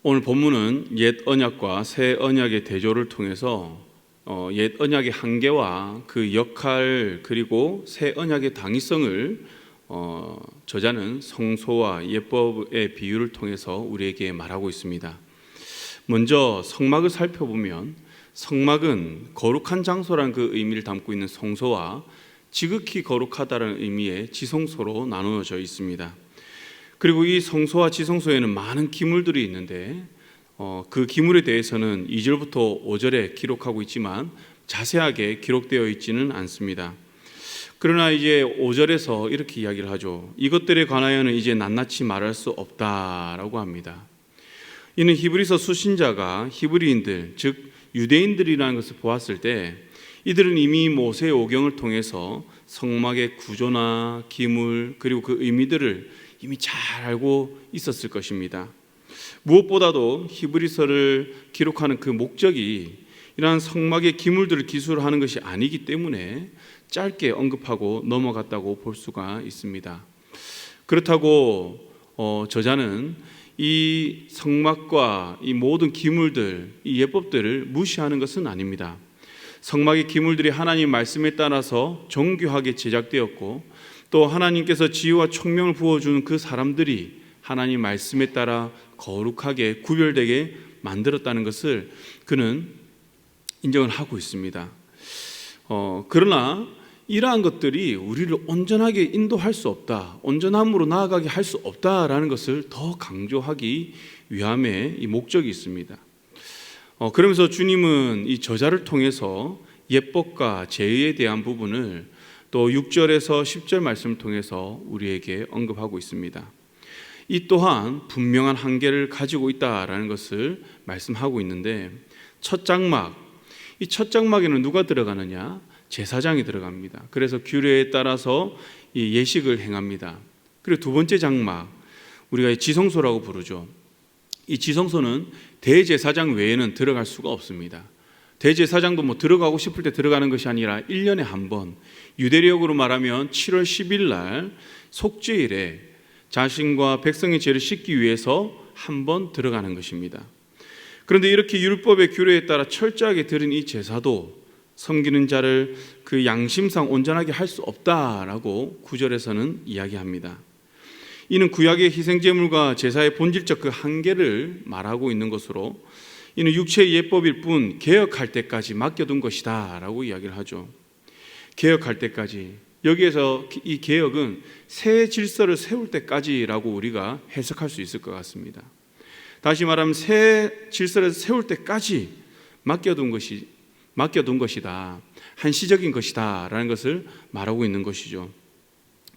오늘 본문은 옛 언약과 새 언약의 대조를 통해서 옛 언약의 한계와 그 역할 그리고 새 언약의 당위성을 저자는 성소와 예법의 비유를 통해서 우리에게 말하고 있습니다. 먼저 성막을 살펴보면 성막은 거룩한 장소라는 그 의미를 담고 있는 성소와 지극히 거룩하다는 의미의 지성소로 나누어져 있습니다. 그리고 이 성소와 지성소에는 많은 기물들이 있는데 그 기물에 대해서는 2절부터 5절에 기록하고 있지만 자세하게 기록되어 있지는 않습니다. 그러나 이제 5절에서 이렇게 이야기를 하죠. 이것들에 관하여는 이제 낱낱이 말할 수 없다라고 합니다. 이는 히브리서 수신자가 히브리인들 즉 유대인들이라는 것을 보았을 때 이들은 이미 모세의 오경을 통해서 성막의 구조나 기물 그리고 그 의미들을 이미 잘 알고 있었을 것입니다. 무엇보다도 히브리서를 기록하는 그 목적이 이러한 성막의 기물들을 기술하는 것이 아니기 때문에 짧게 언급하고 넘어갔다고 볼 수가 있습니다. 그렇다고 저자는 이 성막과 이 모든 기물들, 이 예법들을 무시하는 것은 아닙니다. 성막의 기물들이 하나님 말씀에 따라서 정교하게 제작되었고 또 하나님께서 지혜와 총명을 부어주는 그 사람들이 하나님 말씀에 따라 거룩하게 구별되게 만들었다는 것을 그는 인정을 하고 있습니다. 그러나 이러한 것들이 우리를 온전하게 인도할 수 없다, 온전함으로 나아가게 할 수 없다라는 것을 더 강조하기 위함의 이 목적이 있습니다. 그러면서 주님은 이 저자를 통해서 예법과 제의에 대한 부분을 또 6절에서 10절 말씀을 통해서 우리에게 언급하고 있습니다. 이 또한 분명한 한계를 가지고 있다라는 것을 말씀하고 있는데 첫 장막, 이 첫 장막에는 누가 들어가느냐? 제사장이 들어갑니다. 그래서 규례에 따라서 이 예식을 행합니다. 그리고 두 번째 장막, 우리가 지성소라고 부르죠. 이 지성소는 대제사장 외에는 들어갈 수가 없습니다. 대제사장도 들어가고 싶을 때 들어가는 것이 아니라 1년에 한 번, 유대력으로 말하면 7월 10일 날 속죄일에 자신과 백성의 죄를 씻기 위해서 한 번 들어가는 것입니다. 그런데 이렇게 율법의 규례에 따라 철저하게 드린 이 제사도 섬기는 자를 그 양심상 온전하게 할 수 없다라고 9절에서는 이야기합니다. 이는 구약의 희생제물과 제사의 본질적 그 한계를 말하고 있는 것으로 이는 육체의 예법일 뿐 개혁할 때까지 맡겨둔 것이다 라고 이야기를 하죠. 개혁할 때까지, 여기에서 이 개혁은 새 질서를 세울 때까지라고 우리가 해석할 수 있을 것 같습니다. 다시 말하면 새 질서를 세울 때까지 맡겨둔 것이다, 한시적인 것이다 라는 것을 말하고 있는 것이죠.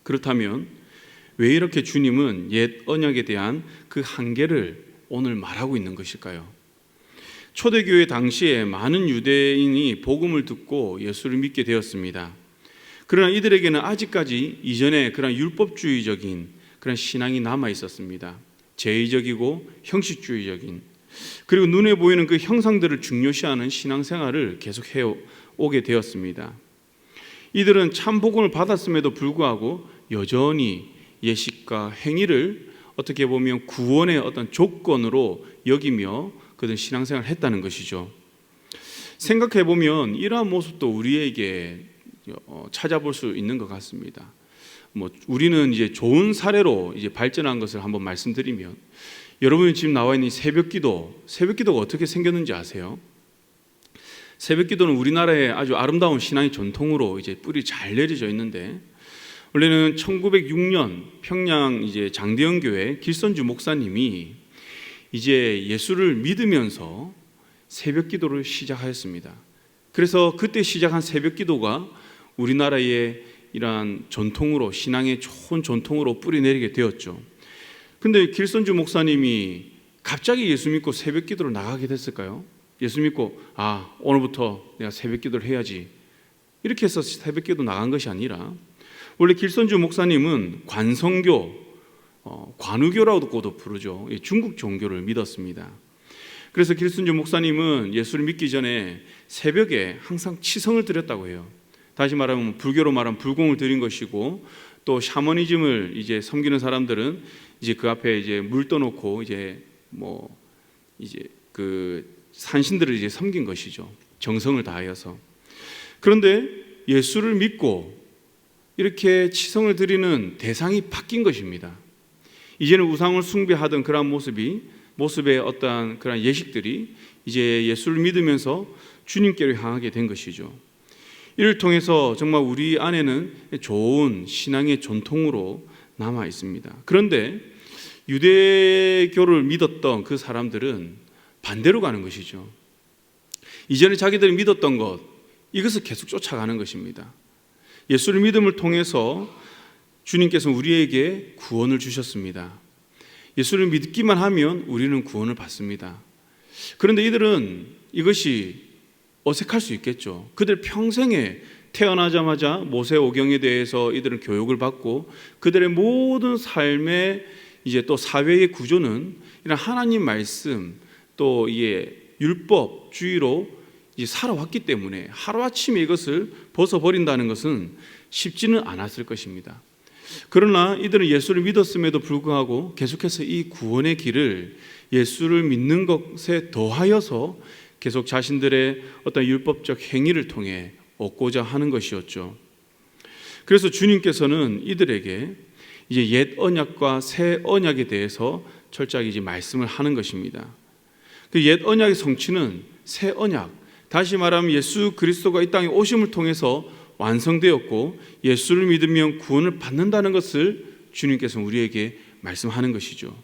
그렇다면 왜 이렇게 주님은 옛 언약에 대한 그 한계를 오늘 말하고 있는 것일까요? 초대교회 당시에 많은 유대인이 복음을 듣고 예수를 믿게 되었습니다. 그러나 이들에게는 아직까지 이전에 그런 율법주의적인 그런 신앙이 남아 있었습니다. 제의적이고 형식주의적인, 그리고 눈에 보이는 그 형상들을 중요시하는 신앙생활을 계속해 오게 되었습니다. 이들은 참 복음을 받았음에도 불구하고 여전히 예식과 행위를 어떻게 보면 구원의 어떤 조건으로 여기며 그들은 신앙생활을 했다는 것이죠. 생각해보면 이러한 모습도 우리에게 찾아볼 수 있는 것 같습니다. 우리는 이제 좋은 사례로 이제 발전한 것을 한번 말씀드리면, 여러분이 지금 나와 있는 새벽기도가 어떻게 생겼는지 아세요? 새벽기도는 우리나라의 아주 아름다운 신앙의 전통으로 이제 뿌리 잘 내려져 있는데, 원래는 1906년 평양 이제 장대영 교회 길선주 목사님이 이제 예수를 믿으면서 새벽기도를 시작하였습니다. 그래서 그때 시작한 새벽기도가 우리나라의 이러한 전통으로, 신앙의 좋은 전통으로 뿌리 내리게 되었죠. 근데 길선주 목사님이 갑자기 예수 믿고 새벽기도로 나가게 됐을까요? 예수 믿고 오늘부터 내가 새벽기도를 해야지 이렇게 해서 새벽기도 나간 것이 아니라, 원래 길선주 목사님은 관성교, 관우교라고도 부르죠. 중국 종교를 믿었습니다. 그래서 길선주 목사님은 예수를 믿기 전에 새벽에 항상 치성을 드렸다고 해요. 다시 말하면 불교로 말하면 불공을 드린 것이고, 또 샤머니즘을 이제 섬기는 사람들은 이제 그 앞에 이제 물 떠놓고 이제 이제 그 산신들을 이제 섬긴 것이죠. 정성을 다하여서. 그런데 예수를 믿고 이렇게 치성을 드리는 대상이 바뀐 것입니다. 이제는 우상을 숭배하던 그러한 모습의 어떠한 그런 예식들이 이제 예수를 믿으면서 주님께로 향하게 된 것이죠. 이를 통해서 정말 우리 안에는 좋은 신앙의 전통으로 남아 있습니다. 그런데 유대교를 믿었던 그 사람들은 반대로 가는 것이죠. 이전에 자기들이 믿었던 것, 이것을 계속 쫓아가는 것입니다. 예수를 믿음을 통해서 주님께서 우리에게 구원을 주셨습니다. 예수를 믿기만 하면 우리는 구원을 받습니다. 그런데 이들은 이것이 어색할 수 있겠죠. 그들 평생에 태어나자마자 모세오경에 대해서 이들은 교육을 받고 그들의 모든 삶의 이제 또 사회의 구조는 이런 하나님 말씀 또 이게 율법주의로 이제 살아왔기 때문에 하루아침에 이것을 벗어버린다는 것은 쉽지는 않았을 것입니다. 그러나 이들은 예수를 믿었음에도 불구하고 계속해서 이 구원의 길을 예수를 믿는 것에 더하여서 계속 자신들의 어떤 율법적 행위를 통해 얻고자 하는 것이었죠. 그래서 주님께서는 이들에게 이제 옛 언약과 새 언약에 대해서 철저하게 이제 말씀을 하는 것입니다. 그 옛 언약의 성취는 새 언약, 다시 말하면 예수 그리스도가 이 땅에 오심을 통해서 완성되었고 예수를 믿으면 구원을 받는다는 것을 주님께서 우리에게 말씀하는 것이죠.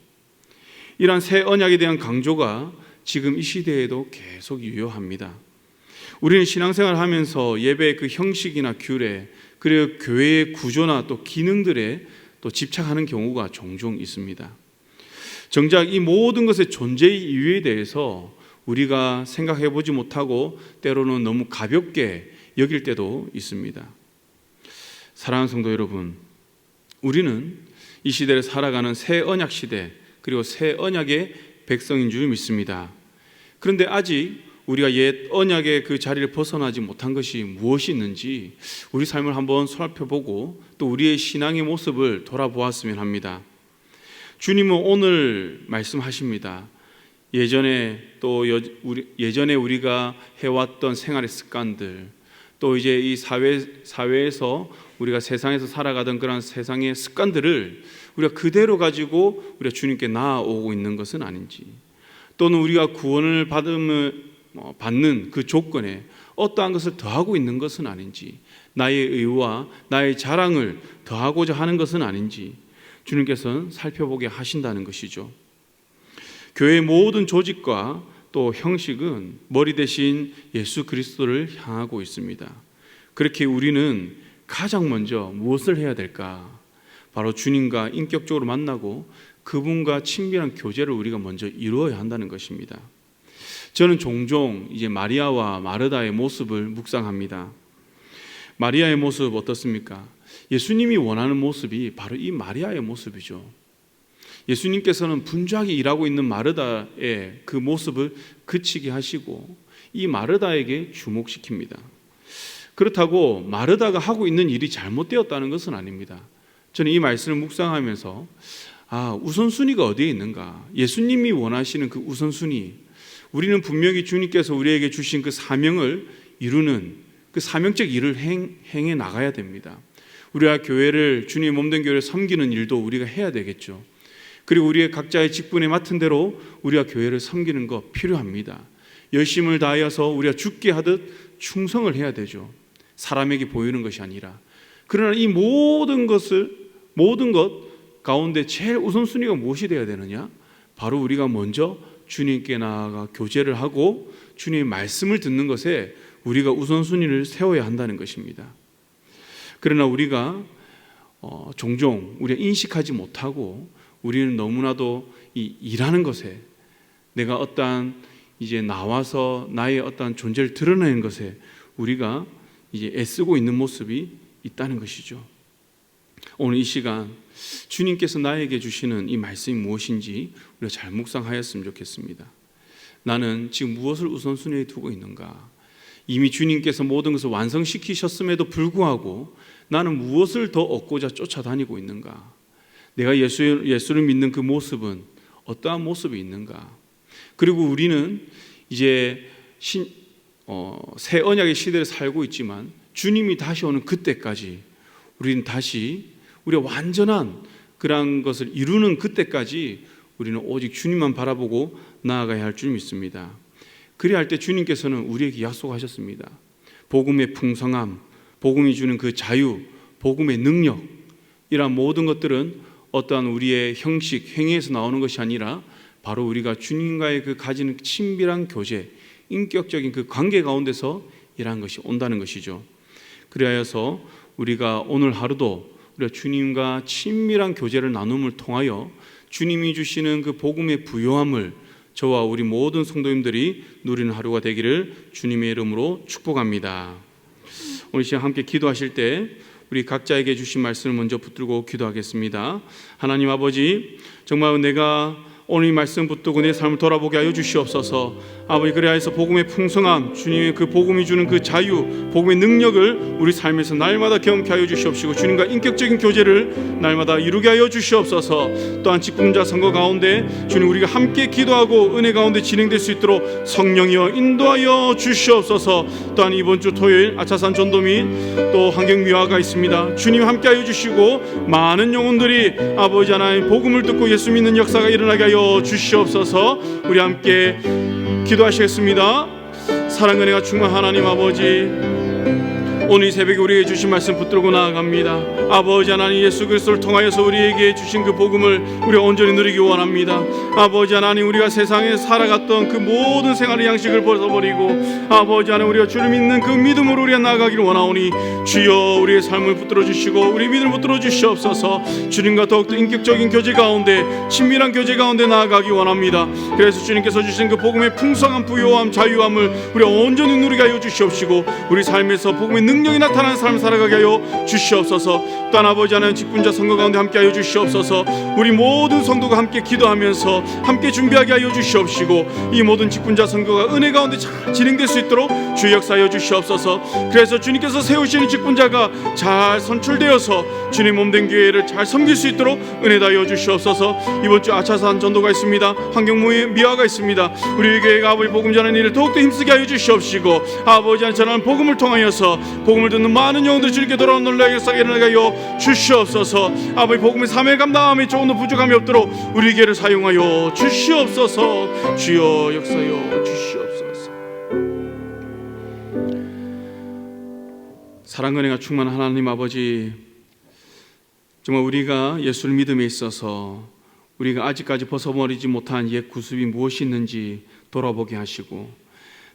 이러한 새 언약에 대한 강조가 지금 이 시대에도 계속 유효합니다. 우리는 신앙생활을 하면서 예배의 그 형식이나 규례, 그리고 교회의 구조나 또 기능들에 또 집착하는 경우가 종종 있습니다. 정작 이 모든 것의 존재의 이유에 대해서 우리가 생각해 보지 못하고 때로는 너무 가볍게 여길 때도 있습니다. 사랑하는 성도 여러분, 우리는 이 시대를 살아가는 새 언약 시대, 그리고 새 언약의 백성인 줄 믿습니다. 그런데 아직 우리가 옛 언약의 그 자리를 벗어나지 못한 것이 무엇이 있는지 우리 삶을 한번 살펴보고 또 우리의 신앙의 모습을 돌아보았으면 합니다. 주님은 오늘 말씀하십니다. 예전에 우리가 해왔던 생활의 습관들, 또 이제 이 사회에서 우리가 세상에서 살아가던 그런 세상의 습관들을 우리가 그대로 가지고 우리가 주님께 나아오고 있는 것은 아닌지, 또는 우리가 구원을 받는 그 조건에 어떠한 것을 더하고 있는 것은 아닌지, 나의 의와 나의 자랑을 더하고자 하는 것은 아닌지 주님께서는 살펴보게 하신다는 것이죠. 교회의 모든 조직과 또 형식은 머리 대신 예수 그리스도를 향하고 있습니다. 그렇게 우리는 가장 먼저 무엇을 해야 될까? 바로 주님과 인격적으로 만나고 그분과 친밀한 교제를 우리가 먼저 이루어야 한다는 것입니다. 저는 종종 이제 마리아와 마르다의 모습을 묵상합니다. 마리아의 모습 어떻습니까? 예수님이 원하는 모습이 바로 이 마리아의 모습이죠. 예수님께서는 분주하게 일하고 있는 마르다의 그 모습을 그치게 하시고 이 마르다에게 주목시킵니다. 그렇다고 마르다가 하고 있는 일이 잘못되었다는 것은 아닙니다. 저는 이 말씀을 묵상하면서 우선순위가 어디에 있는가? 예수님이 원하시는 그 우선순위, 우리는 분명히 주님께서 우리에게 주신 그 사명을 이루는 그 사명적 일을 행해 나가야 됩니다. 우리가 교회를, 주님의 몸된 교회를 섬기는 일도 우리가 해야 되겠죠. 그리고 우리의 각자의 직분에 맡은 대로 우리가 교회를 섬기는 것 필요합니다. 열심을 다하여서 우리가 죽게 하듯 충성을 해야 되죠. 사람에게 보이는 것이 아니라. 그러나 이 모든 것 가운데 제일 우선순위가 무엇이 되어야 되느냐? 바로 우리가 먼저 주님께 나아가 교제를 하고 주님의 말씀을 듣는 것에 우리가 우선순위를 세워야 한다는 것입니다. 그러나 우리가 종종 우리가 인식하지 못하고 우리는 너무나도 이 일하는 것에, 내가 어떠한 이제 나와서 나의 어떠한 존재를 드러내는 것에 우리가 이제 애쓰고 있는 모습이 있다는 것이죠. 오늘 이 시간 주님께서 나에게 주시는 이 말씀이 무엇인지 우리가 잘 묵상하였으면 좋겠습니다. 나는 지금 무엇을 우선순위에 두고 있는가? 이미 주님께서 모든 것을 완성시키셨음에도 불구하고 나는 무엇을 더 얻고자 쫓아다니고 있는가? 내가 예수를 믿는 그 모습은 어떠한 모습이 있는가? 그리고 우리는 이제 새 언약의 시대를 살고 있지만 주님이 다시 오는 그때까지 우리는 다시 우리가 완전한 그런 것을 이루는 그때까지 우리는 오직 주님만 바라보고 나아가야 할 줄 믿습니다. 그래야 할 때 주님께서는 우리에게 약속하셨습니다. 복음의 풍성함, 복음이 주는 그 자유, 복음의 능력, 이러한 모든 것들은 어떠한 우리의 형식, 행위에서 나오는 것이 아니라 바로 우리가 주님과의 그 가지는 친밀한 교제, 인격적인 그 관계 가운데서 이러한 것이 온다는 것이죠. 그리하여서 우리가 오늘 하루도 우리가 주님과 친밀한 교제를 나눔을 통하여 주님이 주시는 그 복음의 부요함을 저와 우리 모든 성도님들이 누리는 하루가 되기를 주님의 이름으로 축복합니다. 오늘 시간 함께 기도하실 때 우리 각자에게 주신 말씀을 먼저 붙들고 기도하겠습니다. 하나님 아버지, 정말 내가 오늘 이 말씀 붙들고 내 삶을 돌아보게 하여 주시옵소서. 아버지, 그래야해서 복음의 풍성함, 주님의 그 복음이 주는 그 자유, 복음의 능력을 우리 삶에서 날마다 경험케 하여 주시옵시고 주님과 인격적인 교제를 날마다 이루게 하여 주시옵소서. 또한 직분자 선거 가운데 주님 우리가 함께 기도하고 은혜 가운데 진행될 수 있도록 성령이여 인도하여 주시옵소서. 또한 이번 주 토요일 아차산 전도 및 또 환경미화가 있습니다. 주님 함께 하여 주시고 많은 영혼들이 아버지 하나님 복음을 듣고 예수 믿는 역사가 일어나게 하여 주시옵소서. 우리 함께 기도하시겠습니다. 사랑과 은혜가 충만한 하나님 아버지, 오늘 이 새벽에 우리에게 주신 말씀 붙들고 나아갑니다. 아버지 하나님, 예수 그리스도를 통하여서 우리에게 주신 그 복음을 우리가 온전히 누리기 원합니다. 아버지 하나님, 우리가 세상에 살아갔던 그 모든 생활의 양식을 벗어버리고 아버지 하나님, 우리가 주를 믿는 그 믿음으로 우리가 나아가기를 원하오니 주여 우리의 삶을 붙들어 주시고 우리 믿음을 붙들어 주시옵소서. 주님과 더욱더 인격적인 교제 가운데, 친밀한 교제 가운데 나아가기 원합니다. 그래서 주님께서 주신 그 복음의 풍성한 부요함, 자유함을 우리가 온전히 누리게 하여 주시옵시고 우리 삶에서 복음의 능력이 나타나는 삶을 살아가게 하여 주시옵소서. 또한 아버지 하나님, 직분자 선거 가운데 함께 하여 주시옵소서. 우리 모든 성도가 함께 기도하면서 함께 준비하게 하여 주시옵시고 이 모든 직분자 선거가 은혜 가운데 잘 진행될 수 있도록 주 역사하여 주시옵소서. 그래서 주님께서 세우시는 직분자가 잘 선출되어서 주님 몸된 교회를 잘 섬길 수 있도록 은혜 다하여 주시옵소서. 이번 주 아차산 전도가 있습니다. 환경미화가 있습니다. 우리 교회가 아버지 복음 전하는 일을 더욱더 힘쓰게 하여 주시옵시고 아버지 하나님, 전하는 복음을 통하여서 복음을 듣는 많은 영혼들이 주님께 돌아오는 놀라운 역사가 일어나게 하여 주시옵소서. 아버지 복음의 삶을 감당함에 조금도 부족함이 없도록 우리 교회를 사용하여 주시옵소서. 주여 역사하여 주시옵소서. 사랑과 은혜가 충만한 하나님 아버지, 정말 우리가 예수를 믿음에 있어서 우리가 아직까지 벗어버리지 못한 옛 구습이 무엇이 있는지 돌아보게 하시고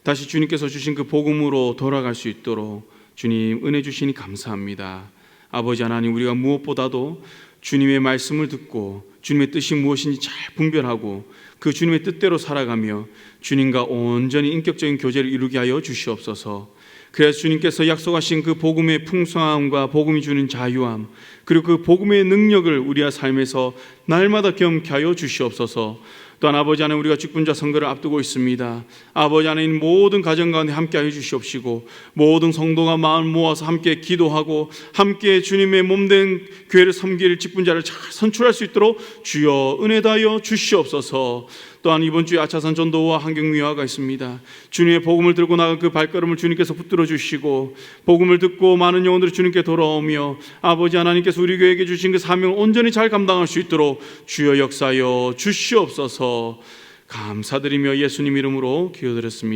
다시 주님께서 주신 그 복음으로 돌아갈 수 있도록 주님 은혜 주시니 감사합니다. 아버지 하나님, 우리가 무엇보다도 주님의 말씀을 듣고 주님의 뜻이 무엇인지 잘 분별하고 그 주님의 뜻대로 살아가며 주님과 온전히 인격적인 교제를 이루게 하여 주시옵소서. 그래서 주님께서 약속하신 그 복음의 풍성함과 복음이 주는 자유함, 그리고 그 복음의 능력을 우리의 삶에서 날마다 경험케 하여 주시옵소서. 또한 아버지 하나님, 우리가 직분자 선거를 앞두고 있습니다. 아버지 하나님, 모든 가정 가운데 함께 하여 주시옵시고 모든 성도가 마음 모아서 함께 기도하고 함께 주님의 몸된 교회를 섬길 직분자를 잘 선출할 수 있도록 주여 은혜 다하여 주시옵소서. 또한 이번 주에 아차산 전도와 환경미화가 있습니다. 주님의 복음을 들고 나간 그 발걸음을 주님께서 붙들어 주시고 복음을 듣고 많은 영혼들이 주님께 돌아오며 아버지 하나님께서 우리 교회에게 주신 그 사명을 온전히 잘 감당할 수 있도록 주여 역사하여 주시옵소서. 감사드리며 예수님 이름으로 기도드렸습니다.